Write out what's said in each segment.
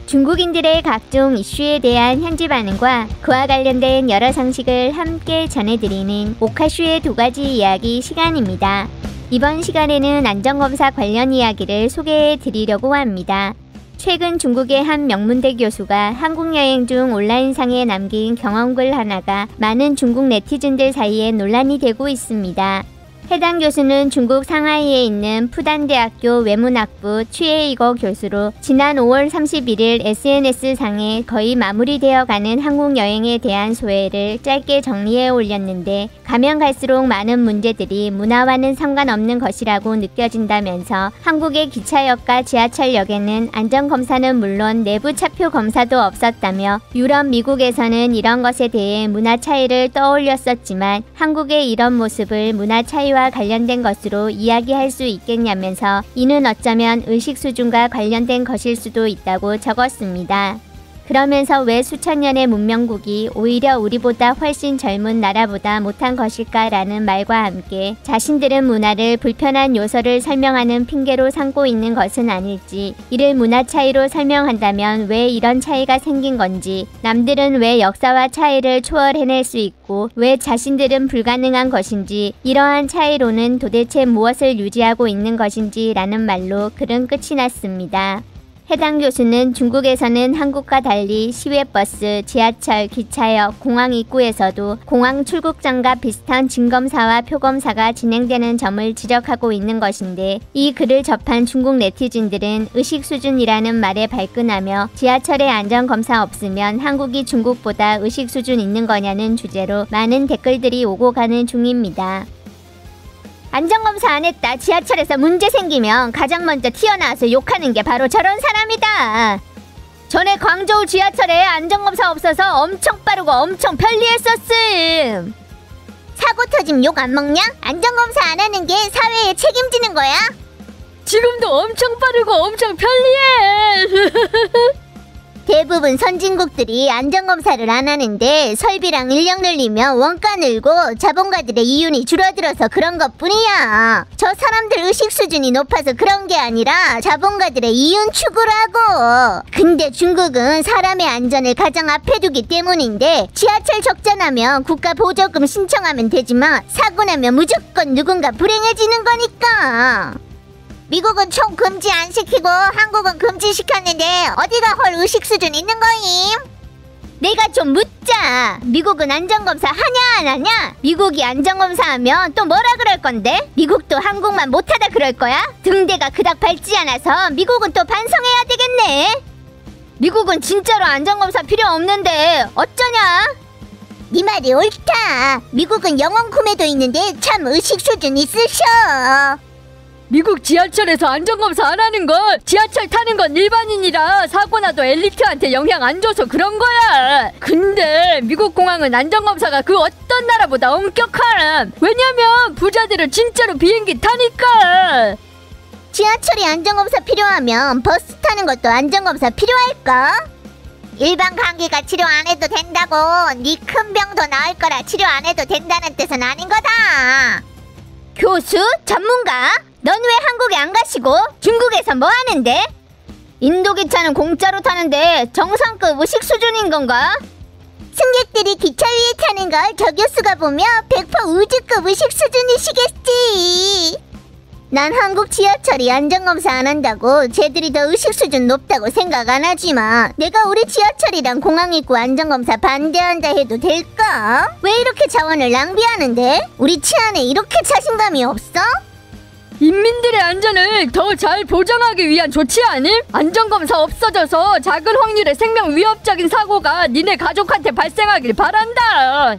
중국인들의 각종 이슈에 대한 현지 반응과 그와 관련된 여러 상식을 함께 전해드리는 오카슈의 2가지 이야기 시간입니다. 이번 시간에는 안전검사 관련 이야기를 소개해드리려고 합니다. 최근 중국의 한 명문대 교수가 한국 여행 중 온라인상에 남긴 경험글 하나가 많은 중국 네티즌들 사이에 논란이 되고 있습니다. 해당 교수는 중국 상하이에 있는 푸단대학교 외문학부 취해이거 교수로 지난 5월 31일 SNS상에 거의 마무리되어가는 한국 여행에 대한 소회를 짧게 정리해 올렸는데 가면 갈수록 많은 문제들이 문화와는 상관없는 것이라고 느껴진다면서 한국의 기차역과 지하철역에는 안전검사는 물론 내부 차표 검사도 없었다며 유럽, 미국에서는 이런 것에 대해 문화 차이를 떠올렸었지만 한국의 이런 모습을 문화 차이와 관련된 것으로 이야기할 수 있겠냐면서 이는 어쩌면 의식 수준과 관련된 것일 수도 있다고 적었습니다. 그러면서 왜 수천 년의 문명국이 오히려 우리보다 훨씬 젊은 나라보다 못한 것일까라는 말과 함께 자신들은 문화를 불편한 요소를 설명하는 핑계로 삼고 있는 것은 아닐지, 이를 문화 차이로 설명한다면 왜 이런 차이가 생긴 건지, 남들은 왜 역사와 차이를 초월해낼 수 있고 왜 자신들은 불가능한 것인지, 이러한 차이로는 도대체 무엇을 유지하고 있는 것인지 라는 말로 글은 끝이 났습니다. 해당 교수는 중국에서는 한국과 달리 시외버스, 지하철, 기차역, 공항 입구에서도 공항 출국장과 비슷한 진검사와 표검사가 진행되는 점을 지적하고 있는 것인데, 이 글을 접한 중국 네티즌들은 의식 수준이라는 말에 발끈하며 지하철에 안전검사 없으면 한국이 중국보다 의식 수준 있는 거냐는 주제로 많은 댓글들이 오고 가는 중입니다. 안전검사 안 했다, 지하철에서 문제 생기면 가장 먼저 튀어나와서 욕하는 게 바로 저런 사람이다. 전에 광저우 지하철에 안전검사 없어서 엄청 빠르고 엄청 편리했었음. 사고 터짐 욕 안 먹냐? 안전검사 안 하는 게 사회에 책임지는 거야? 지금도 엄청 빠르고 엄청 편리해. 대부분 선진국들이 안전검사를 안 하는데 설비랑 인력 늘리며 원가 늘고 자본가들의 이윤이 줄어들어서 그런 것뿐이야. 저 사람들 의식 수준이 높아서 그런 게 아니라 자본가들의 이윤 추구라고. 근데 중국은 사람의 안전을 가장 앞에 두기 때문인데 지하철 적자나면 국가 보조금 신청하면 되지만 사고 나면 무조건 누군가 불행해지는 거니까. 미국은 총 금지 안 시키고 한국은 금지시켰는데 어디가 헐 의식 수준 있는 거임? 내가 좀 묻자. 미국은 안전검사 하냐 안 하냐? 미국이 안전검사하면 또 뭐라 그럴 건데? 미국도 한국만 못하다 그럴 거야? 등대가 그닥 밝지 않아서 미국은 또 반성해야 되겠네. 미국은 진짜로 안전검사 필요 없는데 어쩌냐? 네 말이 옳다. 미국은 영혼 구매도 있는데 참 의식 수준 있으셔. 미국 지하철에서 안전검사 안 하는 건 지하철 타는 건 일반인이라 사고 나도 엘리트한테 영향 안 줘서 그런 거야. 근데 미국 공항은 안전검사가 그 어떤 나라보다 엄격함. 왜냐면 부자들은 진짜로 비행기 타니까. 지하철이 안전검사 필요하면 버스 타는 것도 안전검사 필요할까? 일반 감기가 치료 안 해도 된다고 네 큰 병도 나을 거라 치료 안 해도 된다는 뜻은 아닌 거다. 교수? 전문가? 넌 왜 한국에 안 가시고 중국에서 뭐 하는데? 인도 기차는 공짜로 타는데 정상급 의식 수준인 건가? 승객들이 기차 위에 타는 걸 저 교수가 보면 100% 우주급 의식 수준이시겠지. 난 한국 지하철이 안전검사 안 한다고 쟤들이 더 의식 수준 높다고 생각 안 하지만 내가 우리 지하철이랑 공항 입구 안전검사 반대한다 해도 될까? 왜 이렇게 자원을 낭비하는데? 우리 치안에 이렇게 자신감이 없어? 인민들의 안전을 더 잘 보장하기 위한 조치 아님? 안전검사 없어져서 작은 확률의 생명 위협적인 사고가 니네 가족한테 발생하길 바란다.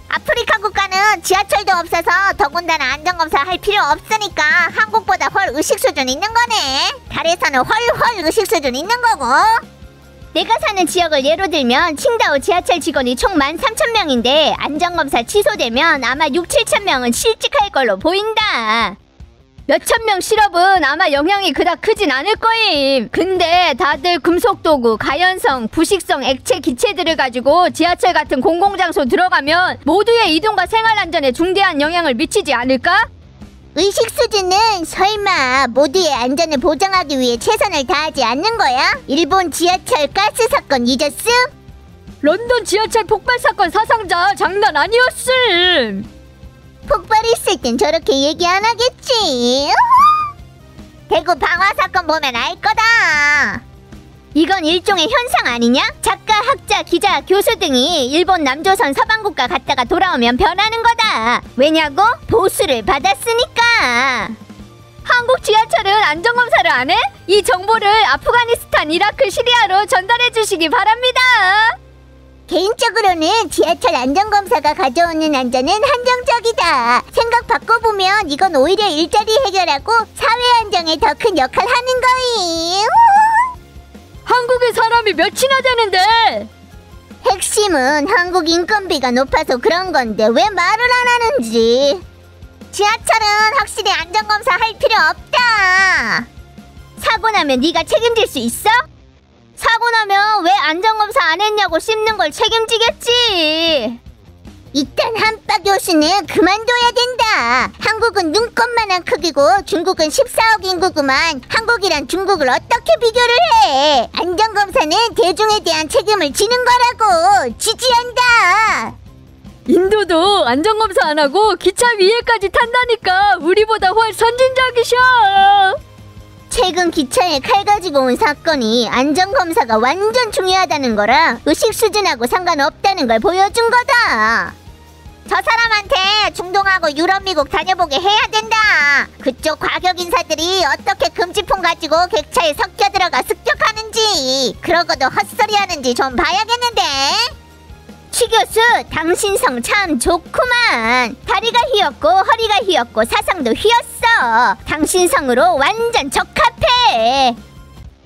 아프리카 국가는 지하철도 없어서 더군다나 안전검사 할 필요 없으니까 한국보다 헐 의식 수준 있는 거네. 달에서는 헐 의식 수준 있는 거고. 내가 사는 지역을 예로 들면 칭다오 지하철 직원이 총 13,000명인데 안전검사 취소되면 아마 6-7,000명은 실직할 걸로 보인다. 몇천 명 실업은 아마 영향이 그닥 크진 않을 거임. 근데 다들 금속도구, 가연성, 부식성 액체 기체들을 가지고 지하철 같은 공공장소 들어가면 모두의 이동과 생활안전에 중대한 영향을 미치지 않을까? 의식 수준은 설마 모두의 안전을 보장하기 위해 최선을 다하지 않는 거야? 일본 지하철 가스 사건 잊었음? 런던 지하철 폭발 사건 사상자 장난 아니었음. 폭발했을 땐 저렇게 얘기 안 하겠지. 대구 방화 사건 보면 알 거다. 이건 일종의 현상 아니냐? 작가, 학자, 기자, 교수 등이 일본 남조선 서방국가 갔다가 돌아오면 변하는 거다. 왜냐고? 보수를 받았으니까. 한국 지하철은 안전검사를 안 해? 이 정보를 아프가니스탄, 이라크, 시리아로 전달해 주시기 바랍니다. 개인적으로는 지하철 안전검사가 가져오는 안전은 한정적이다. 생각 바꿔보면 이건 오히려 일자리 해결하고 사회 안정에 더 큰 역할 하는 거임. 한국에 사람이 몇이나 되는데? 핵심은 한국 인건비가 높아서 그런 건데 왜 말을 안 하는지. 지하철은 확실히 안전검사 할 필요 없다. 사고 나면 네가 책임질 수 있어? 사고 나면 왜 안전검사 안 했냐고 씹는 걸 책임지겠지. 일단 한빠 교수는 그만둬야 된다. 한국은 눈꽃만한 크기고 중국은 14억 인구구만. 한국이랑 중국을 어떻게 비교를 해. 안전검사는 대중에 대한 책임을 지는 거라고. 지지한다. 인도도 안전검사 안 하고 기차 위에까지 탄다니까 우리보다 훨 선진적이셔. 최근 기차에 칼 가지고 온 사건이 안전검사가 완전 중요하다는 거라 의식 수준하고 상관없다는 걸 보여준 거다. 저 사람한테 중동하고 유럽, 미국 다녀보게 해야 된다. 그쪽 과격 인사들이 어떻게 금지폰 가지고 객차에 섞여 들어가 습격하는지, 그러고도 헛소리 하는지 좀 봐야겠는데. 취 교수, 당신 성 참 좋구만. 다리가 휘었고 허리가 휘었고 사상도 휘었어. 당신 성으로 완전 적합해.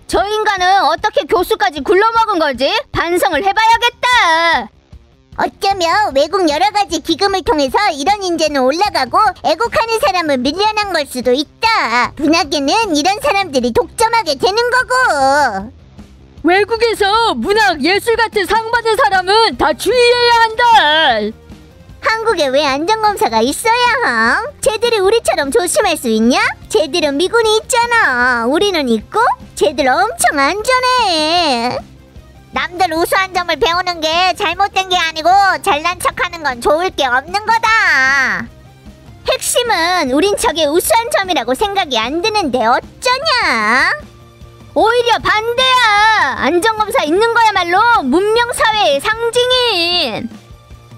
저 인간은 어떻게 교수까지 굴러먹은 거지? 반성을 해봐야겠다. 어쩌면 외국 여러가지 기금을 통해서 이런 인재는 올라가고 애국하는 사람은 밀려난 걸 수도 있다. 문학에는 이런 사람들이 독점하게 되는 거고. 외국에서 문학, 예술 같은 상 받은 사람은 다 주의해야 한다. 한국에 왜 안전검사가 있어야 함? 쟤들이 우리처럼 조심할 수 있냐? 쟤들은 미군이 있잖아. 우리는 있고 쟤들 엄청 안전해. 남들 우수한 점을 배우는 게 잘못된 게 아니고 잘난 척하는 건 좋을 게 없는 거다. 핵심은 우린 저게 우수한 점이라고 생각이 안 드는데 어쩌냐? 오히려 반대야. 안전검사 있는 거야말로 문명사회의 상징인.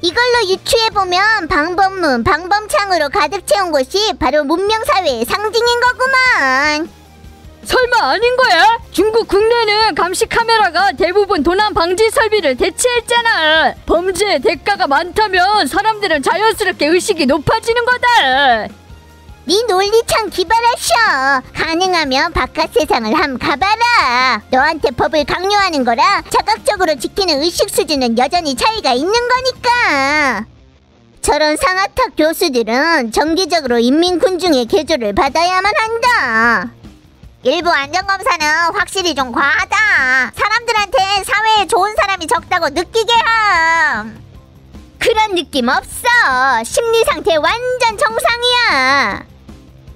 이걸로 유추해보면 방범문, 방범창으로 가득 채운 곳이 바로 문명사회의 상징인 거구만. 설마 아닌 거야? 중국 국내는 감시 카메라가 대부분 도난 방지 설비를 대체했잖아. 범죄의 대가가 많다면 사람들은 자연스럽게 의식이 높아지는 거다. 네 논리 참 기발하셔. 가능하면 바깥 세상을 함 가봐라. 너한테 법을 강요하는 거라 자각적으로 지키는 의식 수준은 여전히 차이가 있는 거니까. 저런 상아탑 교수들은 정기적으로 인민군중의 개조를 받아야만 한다. 일부 안전검사는 확실히 좀 과하다. 사람들한테 사회에 좋은 사람이 적다고 느끼게 함. 그런 느낌 없어. 심리 상태 완전 정상이야.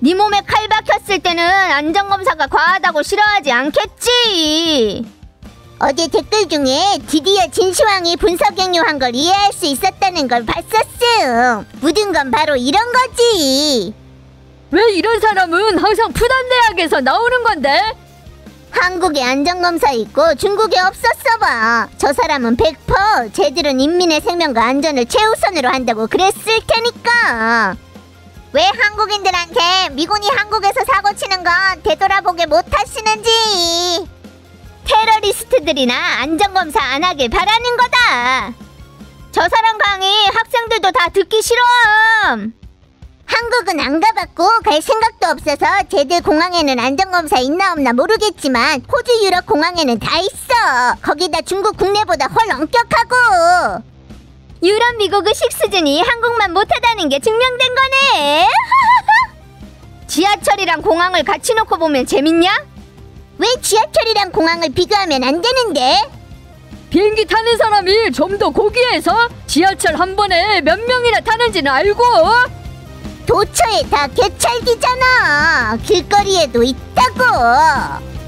네 몸에 칼 박혔을 때는 안전검사가 과하다고 싫어하지 않겠지. 어제 댓글 중에 드디어 진시황이 분석행유한 걸 이해할 수 있었다는 걸 봤었음. 묻은 건 바로 이런 거지. 왜 이런 사람은 항상 푸단대학에서 나오는 건데? 한국에 안전검사 있고 중국에 없었어 봐. 저 사람은 100% 쟤들은 인민의 생명과 안전을 최우선으로 한다고 그랬을 테니까. 왜 한국인들한테 미군이 한국에서 사고치는 건 되돌아보게 못하시는지. 테러리스트들이나 안전검사 안 하길 바라는 거다. 저 사람 강의 학생들도 다 듣기 싫어함. 한국은 안 가봤고 갈 생각도 없어서 쟤들 공항에는 안전검사 있나 없나 모르겠지만 호주 유럽 공항에는 다 있어. 거기다 중국 국내보다 훨 엄격하고. 유럽 미국 의식 수준이 한국만 못하다는 게 증명된 거네. 지하철이랑 공항을 같이 놓고 보면 재밌냐? 왜 지하철이랑 공항을 비교하면 안 되는데? 비행기 타는 사람이 좀 더 고귀해서 지하철 한 번에 몇 명이나 타는지는 알고. 도처에 다 개찰기잖아. 길거리에도 있다고.